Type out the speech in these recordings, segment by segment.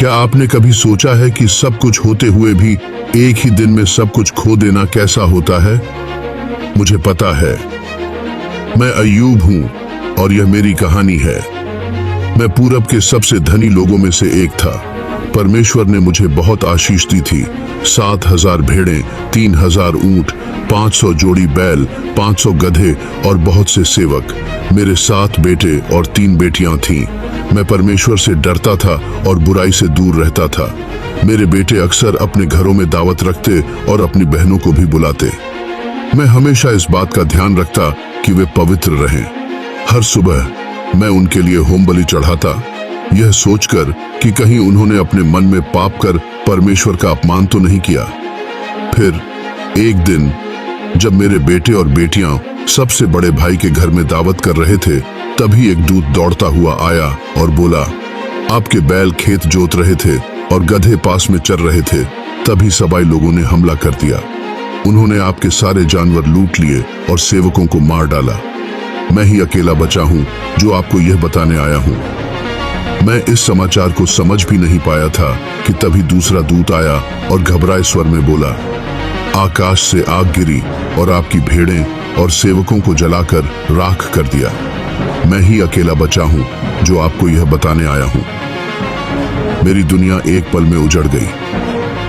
क्या आपने कभी सोचा है कि सब कुछ होते हुए भी एक ही दिन में सब कुछ खो देना कैसा होता है? मुझे पता है। मैं अय्यूब हूं और यह मेरी कहानी है। मैं पूरब के सबसे धनी लोगों में से एक था। परमेश्वर ने मुझे बहुत आशीष दी थी। 7,000 भेड़ें, 3,000 ऊंट, 500 जोड़ी बैल, 500 गधे और बहुत से सेवक। मेरे 7 बेटे और 3 बेटियां थीं। मैं परमेश्वर से डरता था और बुराई से दूर रहता था। मेरे बेटे अक्सर अपने घरों में दावत रखते और अपनी बहनों को भी बुलाते। मैं हमेशा इस बात का ध्यान रखता कि वे पवित्र रहें। हर सुबह मैं उनके लिए होम बलि चढ़ाता, यह सोचकर कि कहीं उन्होंने अपने मन में पाप कर परमेश्वर का अपमान तो नहीं किया। फिर एक दिन जब मेरे बेटे और बेटियां सबसे बड़े भाई के घर में दावत कर रहे थे, तभी एक दूत दौड़ता हुआ आया और बोला, आपके बैल खेत जोत रहे थे और गधे पास में चर रहे थे। तभी सबाई लोगों ने हमला कर दिया। उन्होंने आपके सारे जानवर लूट लिए और सेवकों को मार डाला। मैं ही अकेला बचा हूं जो आपको यह बताने आया हूं। मैं इस समाचार को समझ भी नहीं पाया था कि तभी दूसरा दूत आया और घबराए स्वर में बोला, आकाश से आग गिरी और आपकी भेड़ें और सेवकों को जलाकर राख कर दिया। मैं ही अकेला बचा हूं जो आपको यह बताने आया हूं। मेरी दुनिया एक पल में उजड़ गई।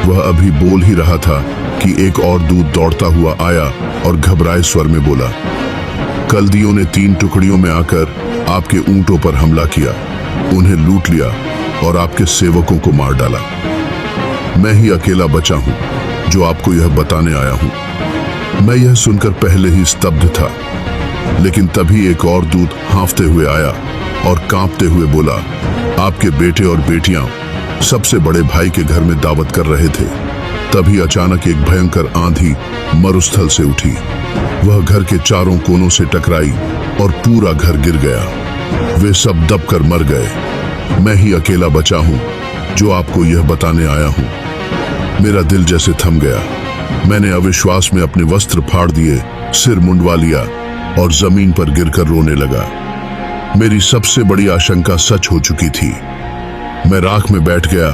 वह अभी बोल ही रहा था कि एक और दूत दौड़ता हुआ आया और घबराए स्वर में बोला, कल्दियों ने 3 टुकड़ियों में आकर आपके ऊंटों पर हमला किया, उन्हें लूट लिया और आपके सेवकों को मार डाला। मैं ही अकेला बचा हूं जो आपको यह बताने आया हूं। मैं यह सुनकर पहले ही स्तब्ध था, लेकिन तभी एक और दूत हांफते हुए आया और कांपते हुए बोला, आपके बेटे और बेटियां सबसे बड़े भाई के घर में दावत कर रहे थे। तभी अचानक एक भयंकर आंधी मरुस्थल से उठी। वह घर के चारों कोनों से टकराई और पूरा घर गिर गया। वे सब दबकर मर गए। मैं ही अकेला बचा हूं जो आपको यह बताने आया हूं। मेरा दिल जैसे थम गया। मैंने अविश्वास में अपने वस्त्र फाड़ दिए, सिर मुंडवा लिया और जमीन पर गिरकर रोने लगा। मेरी सबसे बड़ी आशंका सच हो चुकी थी। मैं राख में बैठ गया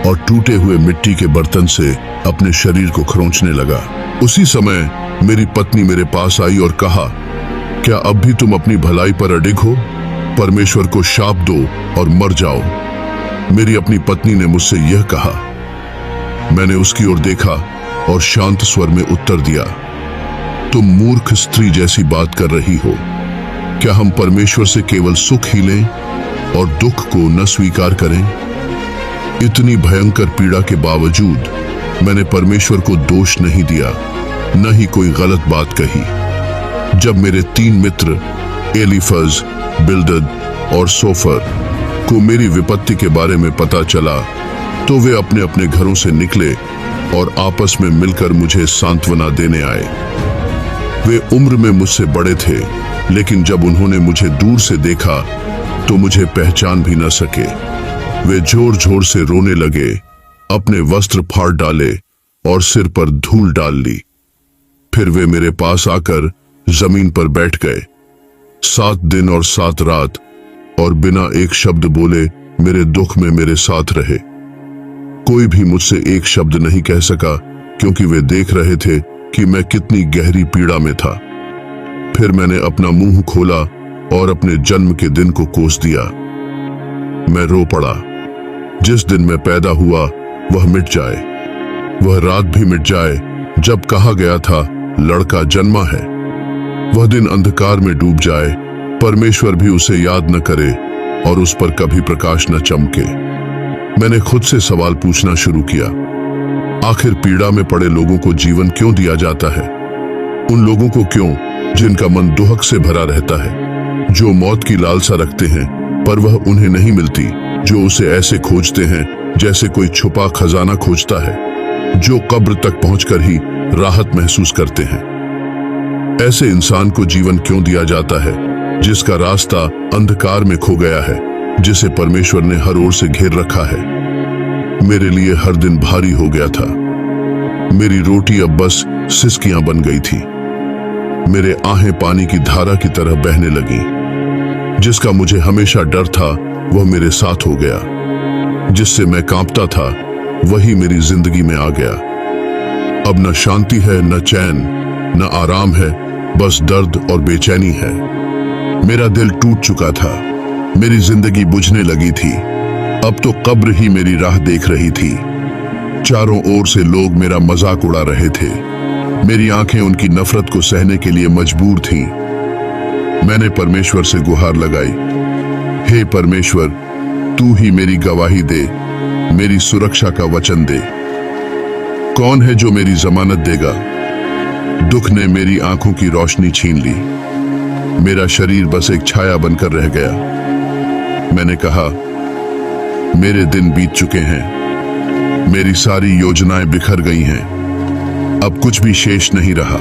और टूटे हुए मिट्टी के बर्तन से अपने शरीर को खरोंचने लगा। उसी समय मेरी पत्नी मेरे पास आई और कहा, क्या अब भी तुम अपनी भलाई पर अडिग हो? परमेश्वर को शाप दो और मर जाओ। मेरी अपनी पत्नी ने मुझसे यह कहा। मैंने उसकी ओर देखा और शांत स्वर में उत्तर दिया, तुम मूर्ख स्त्री जैसी बात कर रही हो। क्या हम परमेश्वर से केवल सुख ही लें और दुख को न स्वीकार करें? इतनी भयंकर पीड़ा के बावजूद मैंने परमेश्वर को दोष नहीं दिया, न ही कोई गलत बात कही। जब मेरे 3 मित्र एलीफज, बिल्दद और सोफर को मेरी विपत्ति के बारे में पता चला, तो वे अपने अपने घरों से निकले और आपस में मिलकर मुझे सांत्वना देने आए। वे उम्र में मुझसे बड़े थे, लेकिन जब उन्होंने मुझे दूर से देखा तो मुझे पहचान भी न सके। वे जोर जोर से रोने लगे, अपने वस्त्र फाड़ डाले और सिर पर धूल डाल ली। फिर वे मेरे पास आकर जमीन पर बैठ गए। 7 दिन और 7 रात और बिना एक शब्द बोले मेरे दुख में मेरे साथ रहे। कोई भी मुझसे एक शब्द नहीं कह सका, क्योंकि वे देख रहे थे कि मैं कितनी गहरी पीड़ा में था। फिर मैंने अपना मुंह खोला और अपने जन्म के दिन को कोस दिया। मैं रो पड़ा। जिस दिन मैं पैदा हुआ वह मिट जाए, वह रात भी मिट जाए जब कहा गया था लड़का जन्मा है। वह दिन अंधकार में डूब जाए, परमेश्वर भी उसे याद न करे और उस पर कभी प्रकाश न चमके। मैंने खुद से सवाल पूछना शुरू किया, आखिर पीड़ा में पड़े लोगों को जीवन क्यों दिया जाता है? उन लोगों को क्यों जिनका मन दुहक से भरा रहता है, जो मौत की लालसा रखते हैं पर वह उन्हें नहीं मिलती, जो उसे ऐसे खोजते हैं जैसे कोई छुपा खजाना खोजता है, जो कब्र तक पहुंचकर ही राहत महसूस करते हैं। ऐसे इंसान को जीवन क्यों दिया जाता है जिसका रास्ता अंधकार में खो गया है, जिसे परमेश्वर ने हर ओर से घेर रखा है? मेरे लिए हर दिन भारी हो गया था। मेरी रोटी अब बस सिसकियां बन गई थी। मेरे आहें पानी की धारा की तरह बहने लगी। जिसका मुझे हमेशा डर था वह मेरे साथ हो गया। जिससे मैं कांपता था वही मेरी जिंदगी में आ गया। अब न शांति है, न चैन, न आराम है, बस दर्द और बेचैनी है। मेरा दिल टूट चुका था, मेरी जिंदगी बुझने लगी थी। अब तो कब्र ही मेरी राह देख रही थी। चारों ओर से लोग मेरा मजाक उड़ा रहे थे। मेरी आंखें उनकी नफरत को सहने के लिए मजबूर थीं। मैंने परमेश्वर से गुहार लगाई, हे परमेश्वर, तू ही मेरी गवाही दे, मेरी सुरक्षा का वचन दे। कौन है जो मेरी जमानत देगा? दुख ने मेरी आंखों की रोशनी छीन ली। मेरा शरीर बस एक छाया बनकर रह गया। मैंने कहा, मेरे दिन बीत चुके हैं, मेरी सारी योजनाएं बिखर गई हैं, अब कुछ भी शेष नहीं रहा।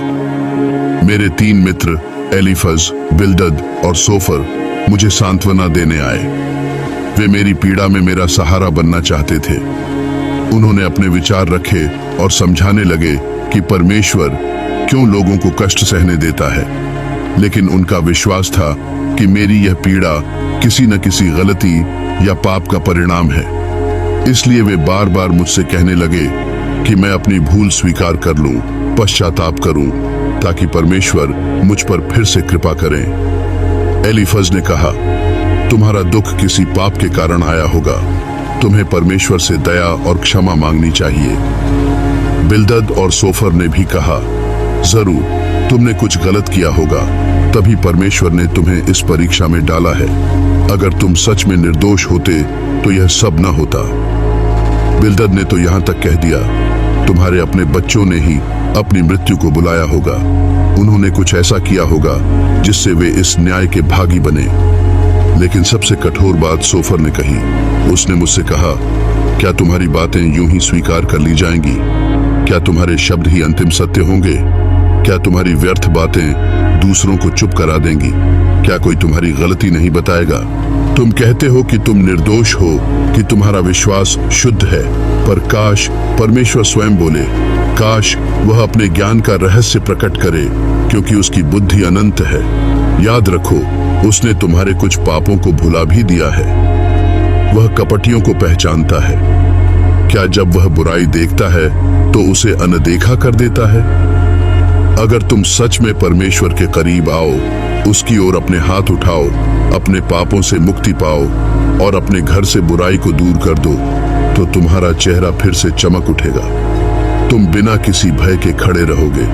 मेरे 3 मित्र एलीफज, बिल्दद और सोफर मुझे सांत्वना देने आए। वे मेरी पीड़ा में मेरा सहारा बनना चाहते थे। उन्होंने अपने विचार रखे और समझाने लगे कि परमेश्वर क्यों लोगों को कष्ट सहने देता है। लेकिन उनका विश्वास था कि मेरी यह पीड़ा किसी न किसी गलती या पाप का परिणाम है। इसलिए वे बार बार मुझसे कहने लगे कि मैं अपनी भूल स्वीकार कर लूं, पश्चाताप करूं, ताकि परमेश्वर मुझ पर फिर से कृपा करें। एलीफज ने कहा, तुम्हारा दुख किसी पाप के कारण आया होगा, तुम्हें परमेश्वर से दया और क्षमा मांगनी चाहिए। बिल्दद और सोफर ने भी कहा, जरूर तुमने कुछ गलत किया होगा, तभी परमेश्वर ने तुम्हें इस परीक्षा में डाला है। अगर तुम सच में निर्दोष होते तो यह सब न होता। बिल्दद ने तो यहां तक कह दिया, तुम्हारे अपने बच्चों ने ही अपनी मृत्यु को बुलाया होगा। उन्होंने कुछ ऐसा किया होगा जिससे वे इस न्याय के भागी बने। लेकिन सबसे कठोर बात सोफर ने कही। उसने मुझसे कहा, क्या तुम्हारी बातें यूं ही स्वीकार कर ली जाएंगी? क्या तुम्हारे शब्द ही अंतिम सत्य होंगे? क्या तुम्हारी व्यर्थ बातें दूसरों को चुप करा देंगी? क्या कोई तुम्हारी गलती नहीं बताएगा? तुम कहते हो कि तुम निर्दोष हो, कि तुम्हारा विश्वास शुद्ध है, पर काश परमेश्वर स्वयं बोले, काश वह अपने ज्ञान का रहस्य प्रकट करे, क्योंकि उसकी बुद्धि अनंत है। याद रखो, उसने तुम्हारे कुछ पापों को भुला भी दिया है। वह कपटियों को पहचानता है। क्या जब वह बुराई देखता है तो उसे अनदेखा कर देता है? अगर तुम सच में परमेश्वर के करीब आओ, उसकी ओर अपने हाथ उठाओ, अपने पापों से मुक्ति पाओ और अपने घर से बुराई को दूर कर दो, तो तुम्हारा चेहरा फिर से चमक उठेगा। तुम बिना किसी भय के खड़े रहोगे।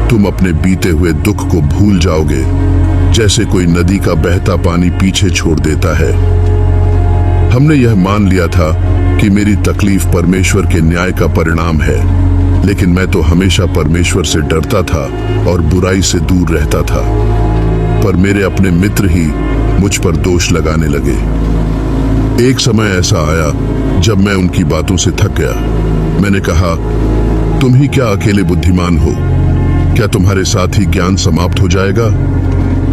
तुम अपने बीते हुए दुख को भूल जाओगे, जैसे कोई नदी का बहता पानी पीछे छोड़ देता है। हमने यह मान लिया था कि मेरी तकलीफ परमेश्वर के न्याय का परिणाम है, लेकिन मैं तो हमेशा परमेश्वर से डरता था और बुराई से दूर रहता था। पर मेरे अपने मित्र ही मुझ पर दोष लगाने लगे। एक समय ऐसा आया जब मैं उनकी बातों से थक गया। मैंने कहा, तुम ही क्या अकेले बुद्धिमान हो? क्या तुम्हारे साथ ही ज्ञान समाप्त हो जाएगा?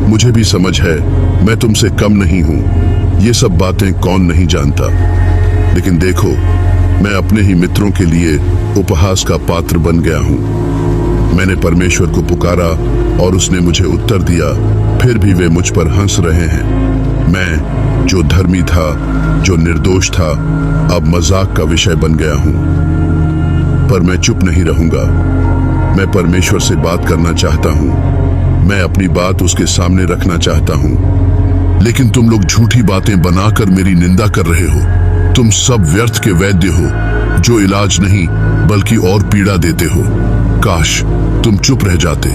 मुझे भी समझ है, मैं तुमसे कम नहीं हूं। ये सब बातें कौन नहीं जानता। लेकिन देखो, मैं अपने ही मित्रों के लिए उपहास का पात्र बन गया हूं। मैंने परमेश्वर को पुकारा और उसने मुझे उत्तर दिया, फिर भी वे मुझ पर हंस रहे हैं। मैं जो धर्मी था, जो निर्दोष था, अब मजाक का विषय बन गया हूं। पर मैं चुप नहीं रहूंगा। मैं परमेश्वर से बात करना चाहता हूं। मैं अपनी बात उसके सामने रखना चाहता हूं। लेकिन तुम लोग झूठी बातें बनाकर मेरी निंदा कर रहे हो। तुम सब व्यर्थ के वैद्य हो, जो इलाज नहीं बल्कि और पीड़ा देते हो। काश तुम चुप रह जाते,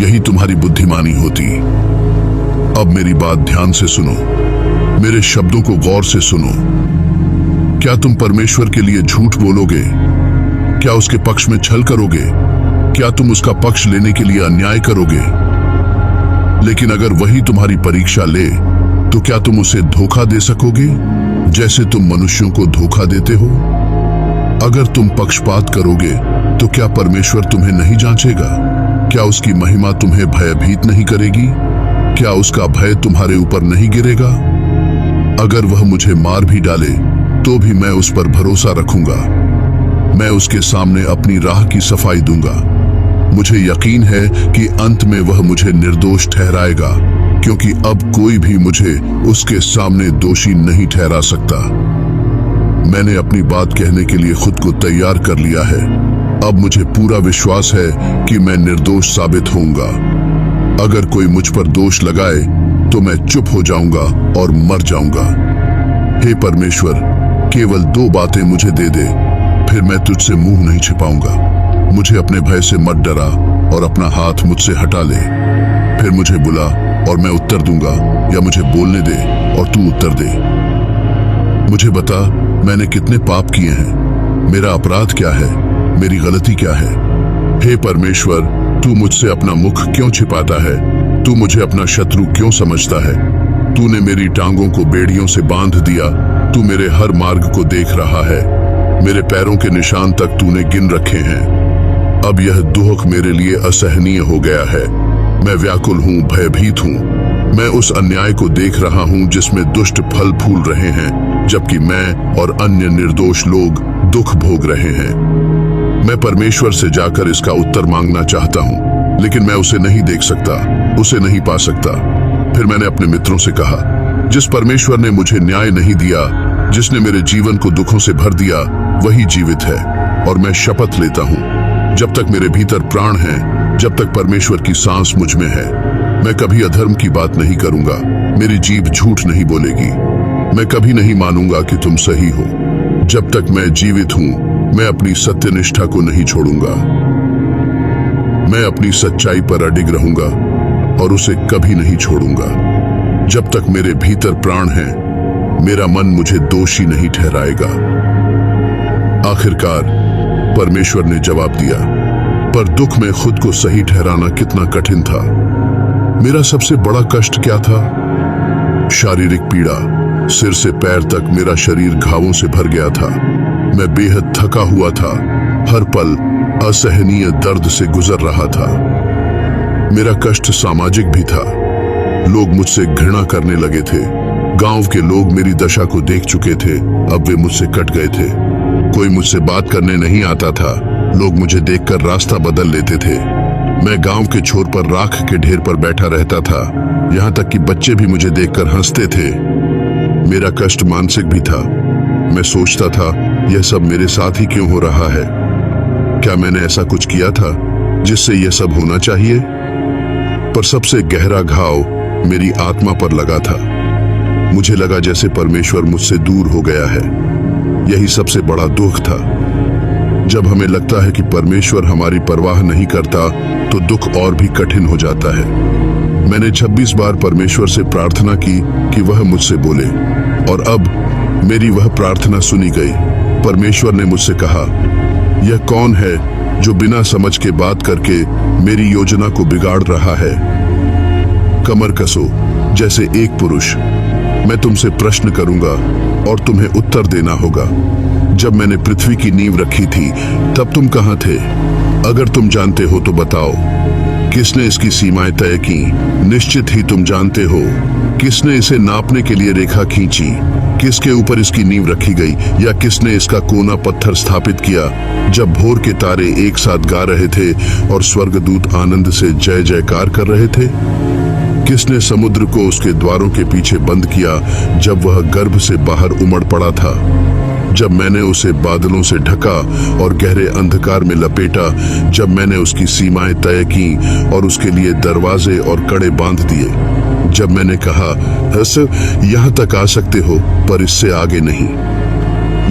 यही तुम्हारी बुद्धिमानी होती। अब मेरी बात ध्यान से सुनो, मेरे शब्दों को गौर से सुनो। क्या तुम परमेश्वर के लिए झूठ बोलोगे? क्या उसके पक्ष में छल करोगे? क्या तुम उसका पक्ष लेने के लिए अन्याय करोगे? लेकिन अगर वही तुम्हारी परीक्षा ले, तो क्या तुम उसे धोखा दे सकोगे, जैसे तुम मनुष्यों को धोखा देते हो? अगर तुम पक्षपात करोगे, तो क्या परमेश्वर तुम्हें नहीं जांचेगा? क्या उसकी महिमा तुम्हें भयभीत नहीं करेगी? क्या उसका भय तुम्हारे ऊपर नहीं गिरेगा? अगर वह मुझे मार भी डाले, तो भी मैं उस पर भरोसा रखूंगा। मैं उसके सामने अपनी राह की सफाई दूंगा। मुझे यकीन है कि अंत में वह मुझे निर्दोष ठहराएगा, क्योंकि अब कोई भी मुझे उसके सामने दोषी नहीं ठहरा सकता। मैंने अपनी बात कहने के लिए खुद को तैयार कर लिया है। अब मुझे पूरा विश्वास है कि मैं निर्दोष साबित होऊंगा। अगर कोई मुझ पर दोष लगाए तो मैं चुप हो जाऊंगा और मर जाऊंगा। हे परमेश्वर, केवल 2 बातें मुझे दे दे, फिर मैं तुझसे मुंह नहीं छिपाऊंगा। मुझे अपने भय से मत डरा और अपना हाथ मुझसे हटा ले। फिर मुझे बुला और मैं उत्तर दूंगा, या मुझे बोलने दे और तू उत्तर दे। मुझे बता, मैंने कितने पाप किए हैं, मेरा अपराध क्या है, मेरी गलती क्या है। हे परमेश्वर, तू मुझसे अपना मुख क्यों छिपाता है? तू मुझे अपना शत्रु क्यों समझता है? तूने मेरी टांगों को बेड़ियों से बांध दिया। तू मेरे हर मार्ग को देख रहा है। मेरे पैरों के निशान तक तूने गिन रखे हैं। अब यह दुख मेरे लिए असहनीय हो गया है। मैं व्याकुल हूँ, भयभीत हूँ। मैं उस अन्याय को देख रहा हूँ जिसमें दुष्ट फल फूल रहे हैं, जबकि मैं और अन्य निर्दोष लोग दुख भोग रहे हैं। मैं परमेश्वर से जाकर इसका उत्तर मांगना चाहता हूँ, लेकिन मैं उसे नहीं देख सकता, उसे नहीं पा सकता। फिर मैंने अपने मित्रों से कहा, जिस परमेश्वर ने मुझे न्याय नहीं दिया, जिसने मेरे जीवन को दुखों से भर दिया, वही जीवित है। और मैं शपथ लेता हूँ, जब तक मेरे भीतर प्राण है, जब तक परमेश्वर की सांस मुझ में है, मैं कभी अधर्म की बात नहीं करूंगा। मेरी जीभ झूठ नहीं बोलेगी। मैं कभी नहीं मानूंगा कि तुम सही हो। जब तक मैं जीवित हूं, मैं अपनी सत्यनिष्ठा को नहीं छोड़ूंगा। मैं अपनी सच्चाई पर अडिग रहूंगा और उसे कभी नहीं छोड़ूंगा। जब तक मेरे भीतर प्राण है, मेरा मन मुझे दोषी नहीं ठहराएगा। आखिरकार परमेश्वर ने जवाब दिया, पर दुख में खुद को सही ठहराना कितना कठिन था। मेरा सबसे बड़ा कष्ट क्या था? शारीरिक पीड़ा। सिर से पैर तक मेरा शरीर घावों से भर गया था। मैं बेहद थका हुआ था, हर पल असहनीय दर्द से गुजर रहा था। मेरा कष्ट सामाजिक भी था। लोग मुझसे घृणा करने लगे थे। गांव के लोग मेरी दशा को देख चुके थे, अब वे मुझसे कट गए थे। कोई मुझसे बात करने नहीं आता था। लोग मुझे देखकर रास्ता बदल लेते थे। मैं गांव के छोर पर राख के ढेर पर बैठा रहता था, यहाँ तक कि बच्चे भी मुझे देखकर हंसते थे। मेरा कष्ट मानसिक भी था। मैं सोचता था, यह सब मेरे साथ ही क्यों हो रहा है? क्या मैंने ऐसा कुछ किया था जिससे यह सब होना चाहिए? पर सबसे गहरा घाव मेरी आत्मा पर लगा था। मुझे लगा जैसे परमेश्वर मुझसे दूर हो गया है। यही सबसे बड़ा दुख था। जब हमें लगता है कि परमेश्वर हमारी परवाह नहीं करता, तो दुख और भी कठिन हो जाता है। मैंने 26 बार परमेश्वर से प्रार्थना की कि वह मुझसे बोले, और अब मेरी वह प्रार्थना सुनी गई। परमेश्वर ने मुझसे कहा, यह कौन है जो बिना समझ के बात करके मेरी योजना को बिगाड़ रहा है? कमर कसो जैसे एक पुरुष। मैं तुमसे प्रश्न करूंगा और तुम्हें उत्तर देना होगा। जब मैंने पृथ्वी की नींव रखी थी, तब तुम कहां थे? अगर तुम जानते हो तो बताओ, किसने इसकी सीमाएं तय की? निश्चित ही तुम जानते हो। किसने इसे नापने के लिए रेखा खींची? किसके ऊपर इसकी नींव रखी गई, या किसने इसका कोना पत्थर स्थापित किया? जब भोर के तारे एक साथ गा रहे थे और स्वर्गदूत आनंद से जय जयकार कर रहे थे? किसने समुद्र को उसके द्वारों के पीछे बंद किया जब वह गर्भ से बाहर उमड़ पड़ा था? जब मैंने उसे बादलों से ढका और गहरे अंधकार में लपेटा, जब मैंने उसकी सीमाएं तय की और उसके लिए दरवाजे और कड़े बांध दिए, जब मैंने कहा, यहाँ तक आ सकते हो पर इससे आगे नहीं,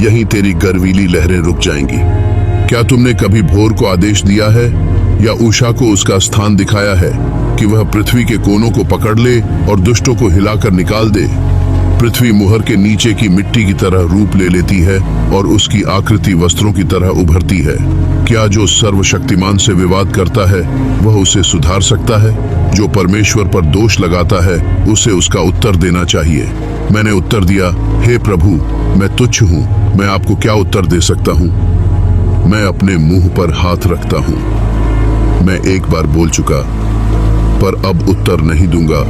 यहीं तेरी गर्वीली लहरें रुक जाएंगी। क्या तुमने कभी भोर को आदेश दिया है या उषा को उसका स्थान दिखाया है कि वह पृथ्वी के कोनों को पकड़ ले और दुष्टों को हिलाकर निकाल दे? पृथ्वी मुहर के नीचे की मिट्टी की तरह रूप ले लेती है और उसकी आकृति वस्त्रों की तरह उभरती है। क्या जो सर्वशक्तिमान से विवाद करता है वह उसे सुधार सकता है? जो परमेश्वर पर दोष लगाता है उसे उसका उत्तर देना चाहिए। मैंने उत्तर दिया, हे प्रभु, मैं तुच्छ हूँ, मैं आपको क्या उत्तर दे सकता हूँ? मैं अपने मुंह पर हाथ रखता हूँ। मैं एक बार बोल चुका, पर अब उत्तर नहीं दूंगा।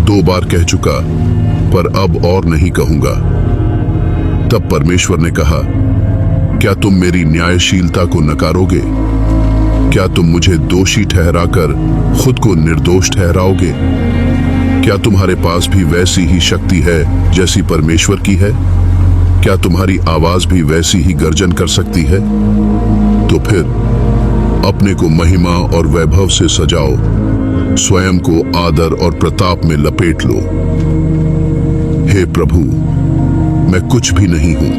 2 बार कह चुका, पर अब और नहीं कहूंगा। तब परमेश्वर ने कहा, क्या तुम मेरी न्यायशीलता को नकारोगे? क्या तुम मुझे दोषी ठहराकर खुद को निर्दोष ठहराओगे? क्या तुम्हारे पास भी वैसी ही शक्ति है जैसी परमेश्वर की है? क्या तुम्हारी आवाज भी वैसी ही गर्जन कर सकती है? तो फिर अपने को महिमा और वैभव से सजाओ, स्वयं को आदर और प्रताप में लपेट लो। हे प्रभु, मैं कुछ भी नहीं हूं।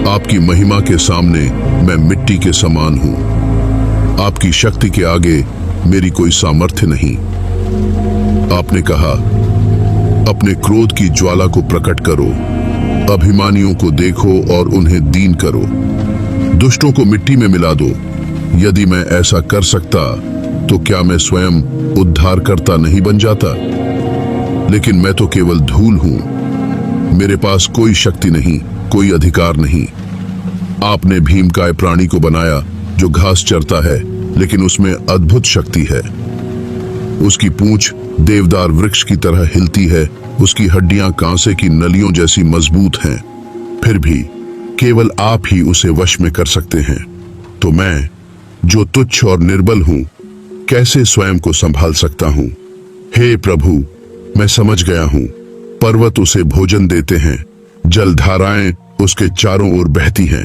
आपकी महिमा के सामने मैं मिट्टी के समान हूं। आपकी शक्ति के आगे मेरी कोई सामर्थ्य नहीं। आपने कहा, अपने क्रोध की ज्वाला को प्रकट करो, अभिमानियों को देखो और उन्हें दीन करो, दुष्टों को मिट्टी में मिला दो। यदि मैं ऐसा कर सकता तो क्या मैं स्वयं उद्धारकर्ता नहीं बन जाता? लेकिन मैं तो केवल धूल हूं। मेरे पास कोई शक्ति नहीं, कोई अधिकार नहीं। आपने भीमकाय प्राणी को बनाया जो घास चरता है, लेकिन उसमें अद्भुत शक्ति है। उसकी पूंछ देवदार वृक्ष की तरह हिलती है, उसकी हड्डियां कांसे की नलियों जैसी मजबूत हैं। फिर भी केवल आप ही उसे वश में कर सकते हैं। तो मैं, जो तुच्छ और निर्बल हूं, कैसे स्वयं को संभाल सकता हूं? हे प्रभु, मैं समझ गया हूं। पर्वत उसे भोजन देते हैं, जलधाराएं उसके चारों ओर बहती हैं,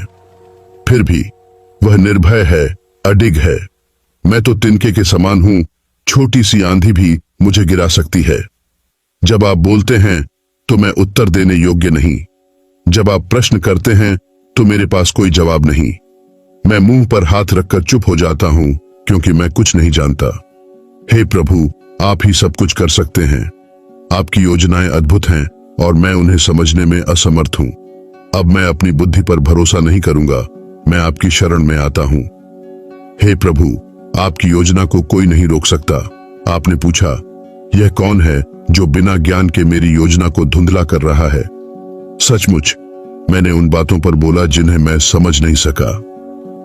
फिर भी वह निर्भय है, अडिग है। मैं तो तिनके के समान हूं, छोटी सी आंधी भी मुझे गिरा सकती है। जब आप बोलते हैं तो मैं उत्तर देने योग्य नहीं। जब आप प्रश्न करते हैं तो मेरे पास कोई जवाब नहीं। मैं मुंह पर हाथ रखकर चुप हो जाता हूं, क्योंकि मैं कुछ नहीं जानता। हे प्रभु, आप ही सब कुछ कर सकते हैं। आपकी योजनाएं अद्भुत हैं और मैं उन्हें समझने में असमर्थ हूं। अब मैं अपनी बुद्धि पर भरोसा नहीं करूंगा, मैं आपकी शरण में आता हूं। हे प्रभु, आपकी योजना को कोई नहीं रोक सकता। आपने पूछा, यह कौन है जो बिना ज्ञान के मेरी योजना को धुंधला कर रहा है? सचमुच मैंने उन बातों पर बोला जिन्हें मैं समझ नहीं सका।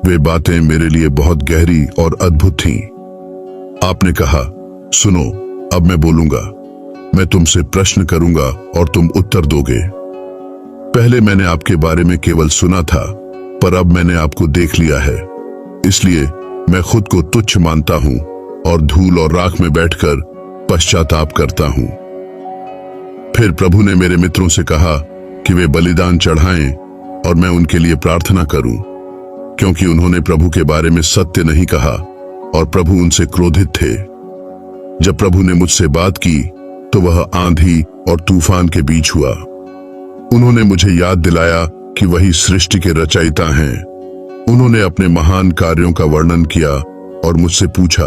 वे बातें मेरे लिए बहुत गहरी और अद्भुत थीं। आपने कहा, सुनो, अब मैं बोलूंगा। मैं तुमसे प्रश्न करूंगा और तुम उत्तर दोगे। पहले मैंने आपके बारे में केवल सुना था, पर अब मैंने आपको देख लिया है। इसलिए मैं खुद को तुच्छ मानता हूं और धूल और राख में बैठकर पश्चाताप करता हूं। फिर प्रभु ने मेरे मित्रों से कहा कि वे बलिदान चढ़ाएं और मैं उनके लिए प्रार्थना करूं, क्योंकि उन्होंने प्रभु के बारे में सत्य नहीं कहा और प्रभु उनसे क्रोधित थे। जब प्रभु ने मुझसे बात की तो वह आंधी और तूफान के बीच हुआ। उन्होंने मुझे याद दिलाया कि वही सृष्टि के रचयिता हैं। उन्होंने अपने महान कार्यों का वर्णन किया और मुझसे पूछा,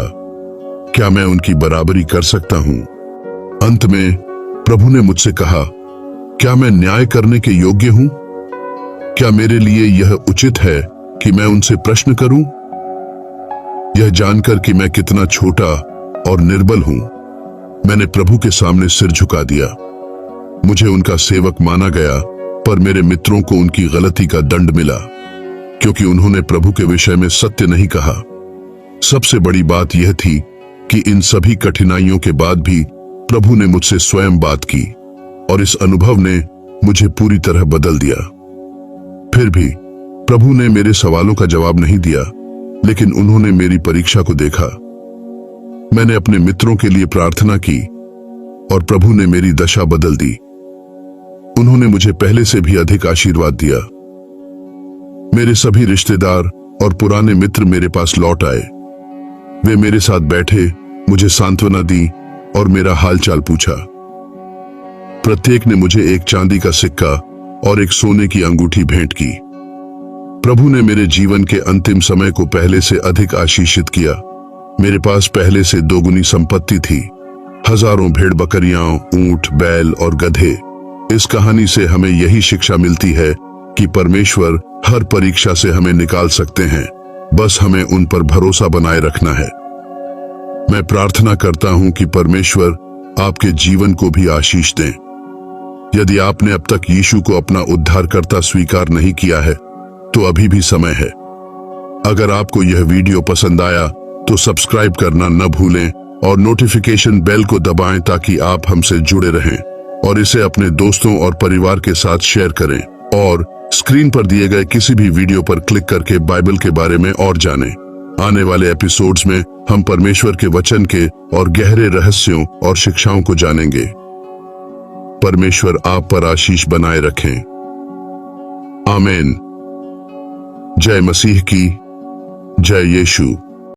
क्या मैं उनकी बराबरी कर सकता हूं? अंत में प्रभु ने मुझसे कहा, क्या मैं न्याय करने के योग्य हूं? क्या मेरे लिए यह उचित है कि मैं उनसे प्रश्न करूं? यह जानकर कि मैं कितना छोटा और निर्बल हूं, मैंने प्रभु के सामने सिर झुका दिया। मुझे उनका सेवक माना गया, पर मेरे मित्रों को उनकी गलती का दंड मिला, क्योंकि उन्होंने प्रभु के विषय में सत्य नहीं कहा। सबसे बड़ी बात यह थी कि इन सभी कठिनाइयों के बाद भी प्रभु ने मुझसे स्वयं बात की और इस अनुभव ने मुझे पूरी तरह बदल दिया। फिर भी प्रभु ने मेरे सवालों का जवाब नहीं दिया, लेकिन उन्होंने मेरी परीक्षा को देखा। मैंने अपने मित्रों के लिए प्रार्थना की और प्रभु ने मेरी दशा बदल दी। उन्होंने मुझे पहले से भी अधिक आशीर्वाद दिया। मेरे सभी रिश्तेदार और पुराने मित्र मेरे पास लौट आए। वे मेरे साथ बैठे, मुझे सांत्वना दी और मेरा हालचाल पूछा। प्रत्येक ने मुझे एक चांदी का सिक्का और एक सोने की अंगूठी भेंट की। प्रभु ने मेरे जीवन के अंतिम समय को पहले से अधिक आशीषित किया। मेरे पास पहले से दोगुनी संपत्ति थी, हजारों भेड़ बकरियां, ऊंट, बैल और गधे। इस कहानी से हमें यही शिक्षा मिलती है कि परमेश्वर हर परीक्षा से हमें निकाल सकते हैं, बस हमें उन पर भरोसा बनाए रखना है। मैं प्रार्थना करता हूं कि परमेश्वर आपके जीवन को भी आशीष दें। यदि आपने अब तक यीशु को अपना उद्धारकर्ता स्वीकार नहीं किया है, तो अभी भी समय है। अगर आपको यह वीडियो पसंद आया तो सब्सक्राइब करना न भूलें और नोटिफिकेशन बेल को दबाएं ताकि आप हमसे जुड़े रहें, और इसे अपने दोस्तों और परिवार के साथ शेयर करें और स्क्रीन पर दिए गए किसी भी वीडियो पर क्लिक करके बाइबल के बारे में और जानें। आने वाले एपिसोड्स में हम परमेश्वर के वचन के और गहरे रहस्यों और शिक्षाओं को जानेंगे। परमेश्वर आप पर आशीष बनाए रखें। आमीन। जय मसीह की जय यीशु।